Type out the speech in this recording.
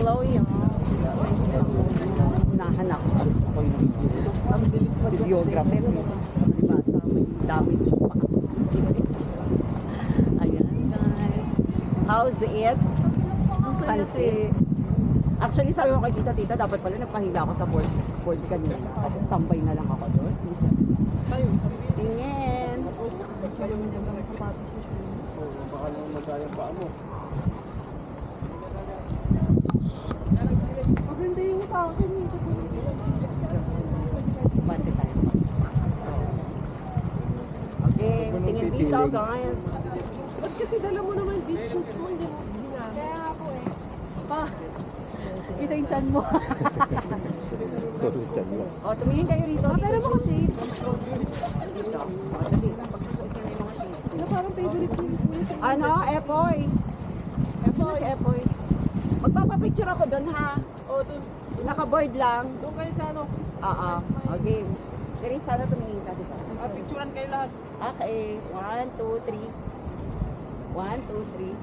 Hello, y'all. Nahanap ko sa ang bilis mag-videography. Diba? Sa may damage pa. Ayan, guys. How's it? Kasi, actually, sabi mo kay tita, dapat pala nagpahila ako sa board kanina. Tapos tambay na lang ako doon. Tingin. Baka lang masayang paa mo. Maganda yung sa akin. Bante tayo. Okay, tingin dito, guys. Ba't kasi dala mo naman beach shoes mo? Hindi na. Kaya nga po eh. Pa, kita yung chan mo. O, tumingin kayo rito. Pero mo kasi. Dito. O, dali. Pagsusuot niya na yung mga shades. Ano parang favorite mo? Ano? Epoy. Sino si Epoy? Magpapapicture ako doon ha. O, dun. Naka-board lang. Doon kayo sa ano? Oo. Okay. Pero sana tumingin ka, diba? Picturean kayo lahat. Okay. 1, 2, 3. 1, 2, 3.